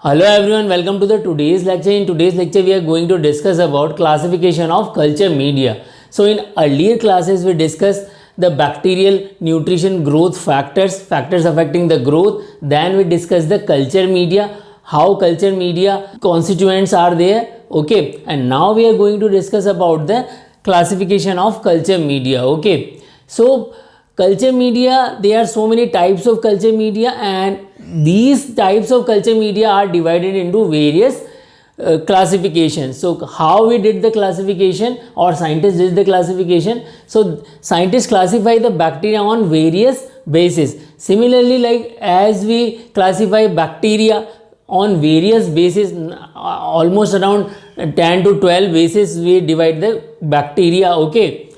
Hello everyone, welcome to the today's lecture. In today's lecture, we are going to discuss about classification of culture media. So in earlier classes, we discussed the bacterial nutrition growth factors affecting the growth. Then we discussed the culture media, how culture media constituents are there. Okay, and now we are going to discuss about the classification of culture media. Okay, so culture media, there are so many types of culture media, and these types of culture media are divided into various classifications. So how we did the classification, or scientists did the classification? So scientists classify the bacteria on various bases. Similarly, like as we classify bacteria on various bases, almost around 10 to 12 bases we divide the bacteria. Okay,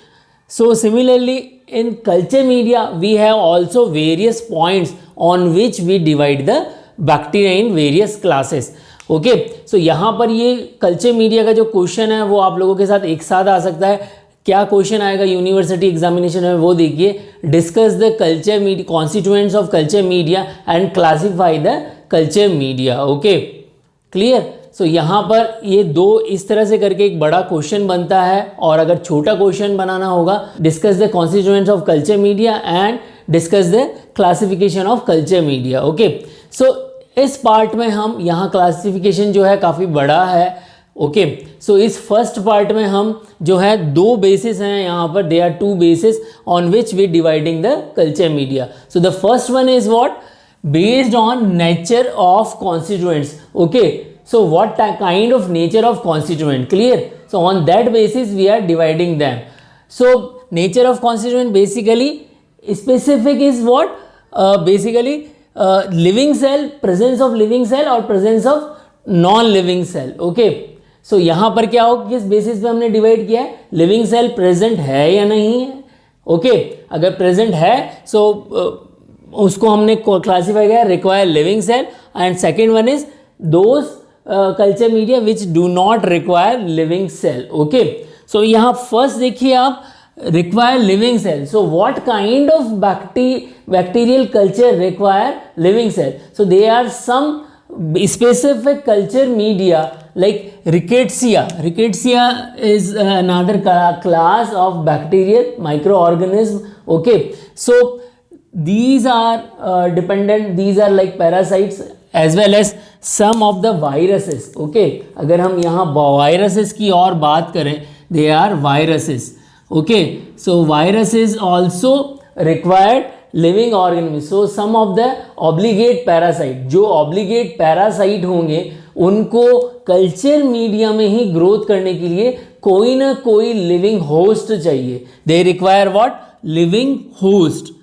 so similarly in culture media we have also various points on which we divide the bacteria in various classes. Okay, so यहाँ पर ये culture media का जो question है वो आप लोगों के साथ एक साथ आ सकता है. क्या क्वेश्चन आएगा यूनिवर्सिटी एग्जामिनेशन में वो देखिए. Discuss the culture media constituents of culture media and classify the culture media. Okay, clear. So यहाँ पर ये दो इस तरह से करके एक बड़ा क्वेश्चन बनता है, और अगर छोटा क्वेश्चन बनाना होगा, discuss the constituents of culture media and discuss the classification of culture media. Okay, so इस पार्ट में हम यहाँ क्लासिफिकेशन जो है काफ़ी बड़ा है. ओके, सो इस फर्स्ट पार्ट में हम जो है दो बेसिस हैं यहाँ पर. They are two basis on which we dividing the culture media. So the first one is what? Based on nature of constituents. Okay, so what kind of nature of constituent? Clear. So on that basis we are dividing them. So nature of constituent basically specific is what? Basically living cell, presence of living cell और presence of non living cell. Okay, so यहाँ पर क्या हो, किस basis पे हमने divide किया है? लिविंग सेल प्रेजेंट है या नहीं है. ओके, अगर प्रेजेंट है सो उसको हमने क्लासीफाई किया require living cell, and second one is those culture media which do not require living cell. Okay, so यहाँ फर्स्ट देखिए आप, require living cell. So what kind of bacterial culture require living cell? So they are some specific culture media like rickettsia. Rickettsia is another class of bacterial microorganism. Okay, so these are dependent, these are like parasites as well as some of the viruses. Okay, अगर हम यहाँ viruses की और बात करें, they are viruses. Okay, so viruses also required living organism. So some of the obligate parasite, जो obligate parasite होंगे उनको कल्चर मीडिया में ही ग्रोथ करने के लिए कोई ना कोई लिविंग होस्ट चाहिए. They require what? Living host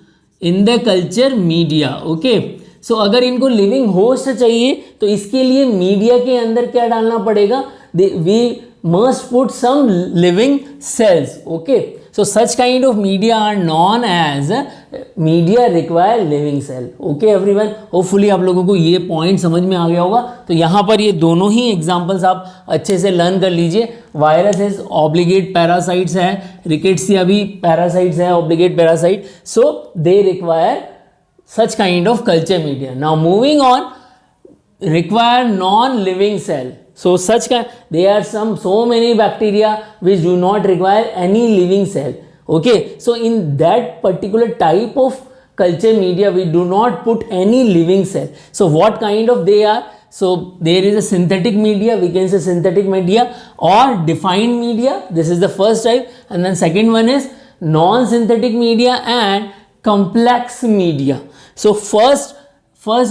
in the culture media. Okay, so अगर इनको लिविंग होस्ट चाहिए तो इसके लिए मीडिया के अंदर क्या डालना पड़ेगा? We must put some living cells. Okay, so such kind of media are known as media require living cell. Okay everyone, hopefully आप लोगों को ये पॉइंट समझ में आ गया होगा. तो यहाँ पर ये दोनों ही एग्जांपल्स आप अच्छे से लर्न कर लीजिए. वायरसेस ऑब्लिगेट पैरासाइट्स है, रिकेट्सिया भी पैरासाइट्स है, obligate parasite. So they require such kind of culture media. Now moving on, require non-living cell. So such kind, there are so many bacteria which do not require any living cell. Okay, so in that particular type of culture media we do not put any living cell. So what kind of they are? So there is a synthetic media, we can say synthetic media, or defined media. This is the first type, and then second one is non-synthetic media and complex media. So first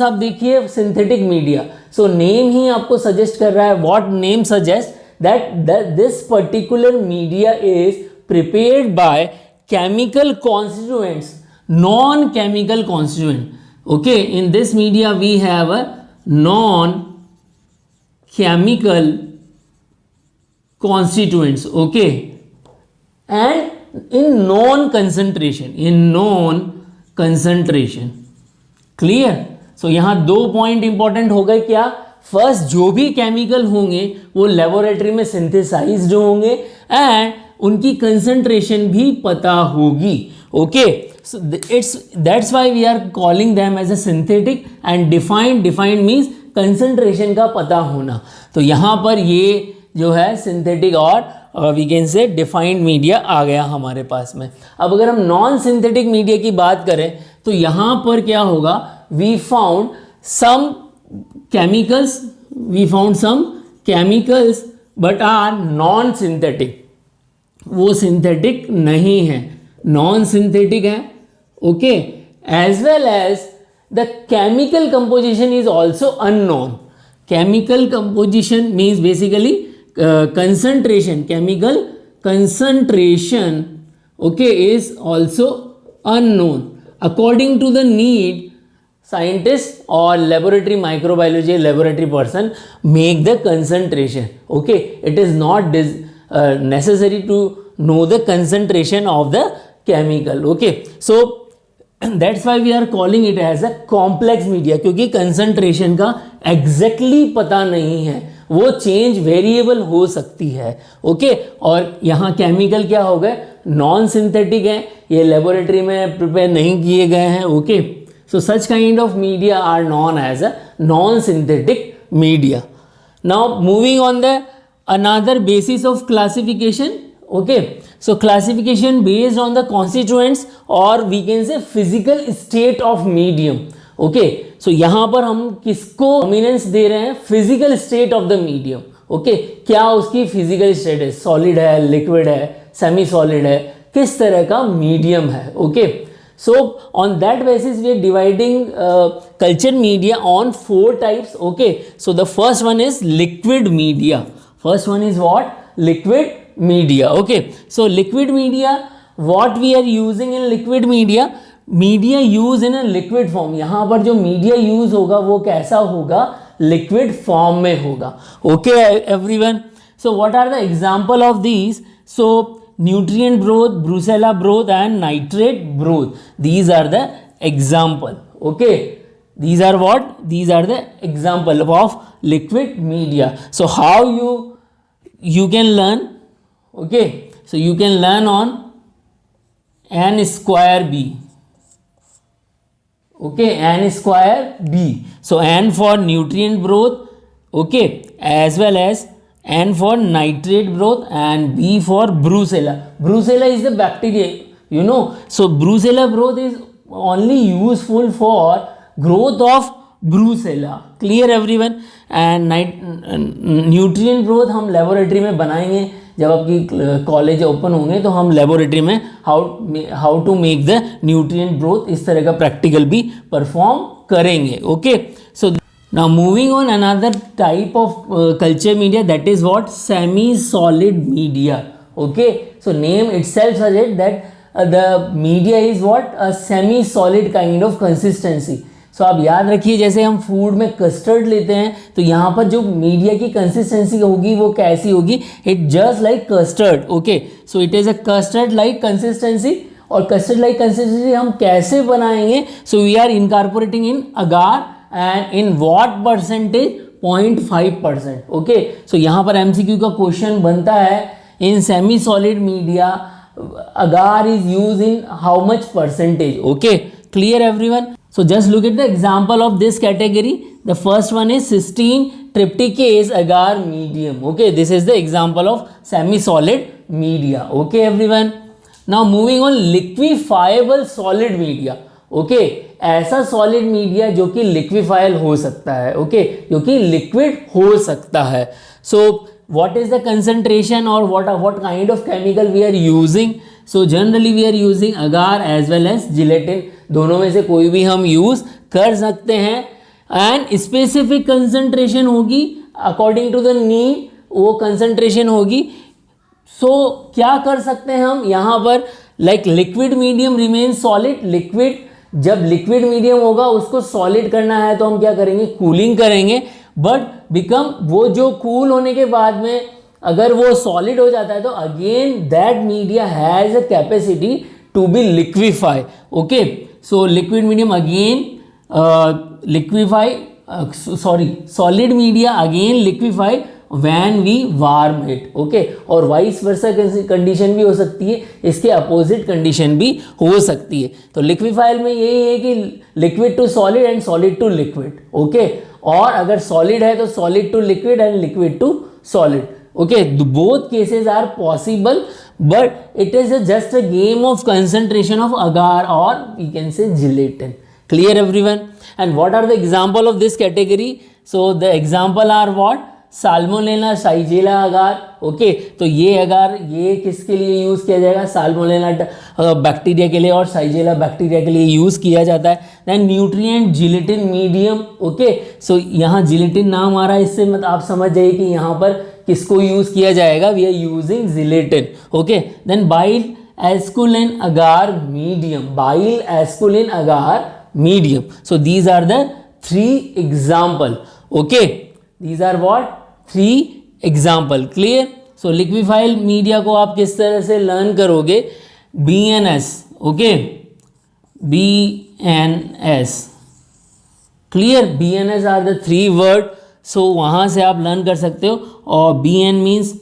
आप देखिए synthetic media. So name ही आपको suggest कर रहा है. What name suggest? That this particular media is prepared by chemical constituents, non chemical constituent. Okay, in this media we have a non chemical constituents. Okay, and in non concentration. Clear. So यहाँ दो point important हो गए. क्या? First, जो भी chemical होंगे वो laboratory में सिंथेसाइज्ड होंगे एंड उनकी कंसंट्रेशन भी पता होगी. Okay, So that's why we are calling them as a synthetic, and defined means concentration का पता होना। तो यहाँ पर ये जो है सिंथेटिक और we can say defined media आ गया हमारे पास में। अब अगर हम नॉन सिंथेटिक मीडिया की बात करें तो यहाँ पर क्या होगा, we found some chemicals but are non synthetic, वो सिंथेटिक नहीं है, नॉन सिंथेटिक है, okay. As well as the chemical composition is also unknown. Chemical composition means basically concentration, chemical concentration, okay, is also unknown. According to the need, scientists or laboratory microbiology laboratory person make the concentration, okay. It is not necessary to know the concentration of the chemical, okay. So that's why we are calling it as a complex media, क्योंकि concentration का exactly पता नहीं है, वो change variable हो सकती है, okay. और यहाँ केमिकल क्या हो गए, नॉन सिंथेटिक है, ये लेबोरेटरी में प्रिपेयर नहीं किए गए हैं, okay. So such kind of media are non as a non synthetic media. Now moving on the another basis of classification, okay. So classification based on the constituents और we can say physical state of medium, okay. So यहाँ पर हम किसको dominance दे रहे हैं, physical state of the medium, okay. क्या उसकी फिजिकल स्टेट है, सॉलिड है, लिक्विड है, सेमी सॉलिड है, किस तरह का मीडियम है, okay. So on that basis we are dividing culture media on 4 types, okay. So the first one is liquid media, first one is what, liquid media, okay. So liquid media, what we are using in liquid media, media use in a liquid form. यहाँ पर जो media use होगा वो कैसा होगा, liquid form में होगा, okay everyone. So what are the example of these, so nutrient broth, brucella broth and nitrate broth, these are the example, okay. these are what, these are the example of liquid media. So how you can learn, okay, so you can learn on n square b, okay, n square b. So n for nutrient growth, okay, as well as n for nitrate growth and b for brucella. Brucella is the bacteria, you know. So brucella growth is only useful for growth of brucella, clear everyone. and nutrient growth हम laboratory में बनाएंगे, जब आपकी college open होंगे तो हम laboratory में how to make the nutrient growth, इस तरह का प्रैक्टिकल भी परफॉर्म करेंगे, okay. So now moving on another type of culture media, that is what, semi solid media, okay. So name itself suggests that the media is what, a semi solid kind of consistency. So आप याद रखिए, जैसे हम food में custard लेते हैं तो यहाँ पर जो मीडिया की कंसिस्टेंसी होगी वो कैसी होगी, it just like custard, okay. So it is a custard like consistency. और कस्टर्ड लाइक कंसिस्टेंसी हम कैसे बनाएंगे, so we are incorporating in agar and in what percentage, 0.5%, okay. So यहाँ पर MCQ का क्वेश्चन बनता है, in semi solid media agar is used in how much percentage, okay, clear everyone. So just look at the example of this category. The first one is cysteine trypticase agar medium, okay. This is the example of semi solid media, okay everyone. Now moving on, liquefiable solid media, okay ऐसा solid media जो कि लिक्विफाइल हो सकता है, okay जो कि liquid हो सकता है। So what is the concentration और what kind of chemical we are using, so generally we are using agar as well as gelatin, दोनों में से कोई भी हम यूज कर सकते हैं। एंड स्पेसिफिक कंसंट्रेशन होगी अकॉर्डिंग टू द नीड, वो कंसंट्रेशन होगी। सो क्या कर सकते हैं हम यहाँ पर, like liquid medium remain solid, liquid जब लिक्विड मीडियम होगा उसको सॉलिड करना है तो हम क्या करेंगे, कूलिंग करेंगे, बट बिकम वो जो कूल होने के बाद में अगर वो सॉलिड हो जाता है तो again that media has a capacity to be liquefy, okay. So liquid medium again liquefy, solid media again liquefy when we warm it, okay। और वाइस वर्सा कंडीशन भी हो सकती है, इसके अपोजिट कंडीशन भी हो सकती है। तो लिक्विफाइल में यही है कि liquid to solid and solid to liquid, okay. और अगर सॉलिड है तो solid to liquid and liquid to solid. Okay, both cases are possible, but it is just a game of concentration of agar, or we can say gelatin. Clear everyone? And what are the example of this category? So the example are what? Salmonella, Shigella agar. Okay, तो ये अगार ये किसके लिए use किया जाएगा? Salmonella bacteria के लिए और शाइजेला बैक्टीरिया के लिए यूज़ किया जाता है. Then nutrient gelatin medium. Okay, so यहाँ जिलेटिन नाम आ रहा है, इससे मतलब आप समझ जाइए कि यहाँ पर किसको यूज़ किया जाएगा. We are using gelatin. Okay, then bile esculin agar medium. Bile esculin agar medium. So these are the 3 example. Okay, these are what 3 example. Clear? So liquefied media को आप किस तरह से लर्न करोगे? BNS. Okay, BNS. Clear? BNS are the 3 word. So वहाँ से आप learn कर सकते हो. और BN means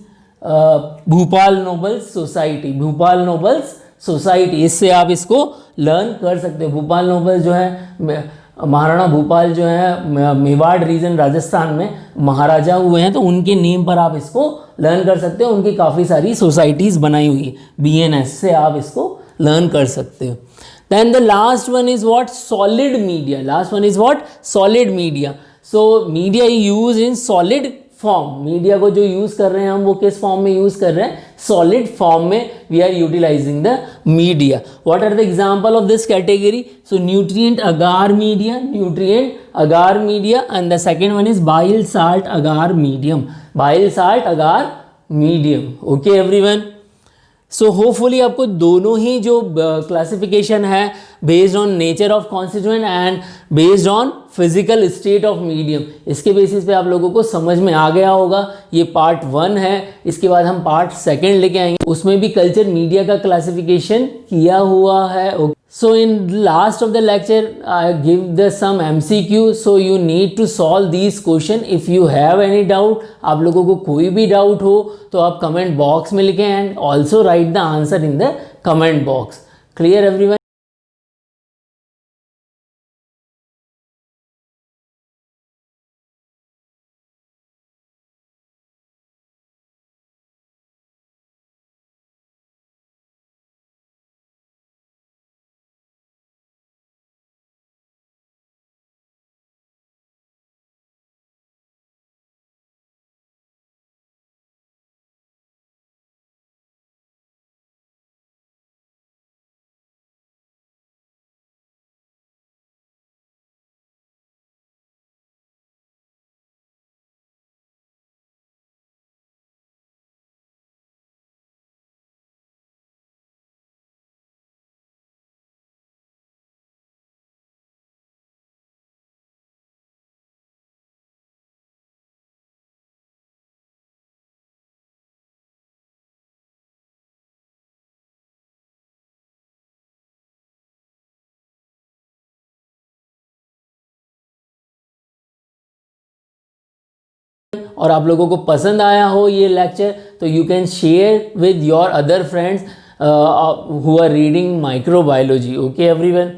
Bhopal Nobles society. Bhopal Nobles society, इससे आप इसको लर्न कर सकते हो. भोपाल नोबल्स जो है महाराणा भोपाल जो है मेवाड़ रीजन राजस्थान में महाराजा हुए हैं, तो उनके नेम पर आप इसको लर्न कर सकते हो. उनकी काफ़ी सारी सोसाइटीज़ बनाई हुई है. BNS से आप इसको लर्न कर सकते हो. Then the last one is what? Solid media. Last one is what? Solid media. So media use in solid form. Media को जो यूज़ कर रहे हैं हम, वो किस फॉर्म में यूज़ कर रहे हैं? सॉलिड फॉर्म में we are utilizing the media. What are the example of this category? So nutrient agar media, nutrient agar media, and the second one is bile salt agar medium. Bile salt agar medium. Okay everyone, so hopefully आपको दोनों ही जो classification है based on nature of constituent and based on physical state of medium, इसके basis पे आप लोगों को समझ में आ गया होगा. ये पार्ट 1 है. इसके बाद हम पार्ट 2 लेके आएंगे, उसमें भी कल्चर मीडिया का क्लासिफिकेशन किया हुआ है. So in last of the lecture I give the some MCQ, so you need to solve these question. If you have any doubt, आप लोगों को कोई भी डाउट हो तो आप कमेंट बॉक्स में लिखें and also right the answer in the comment box. Clear everyone? और आप लोगों को पसंद आया हो ये लेक्चर, तो you can share with your other friends who are reading microbiology. Okay everyone.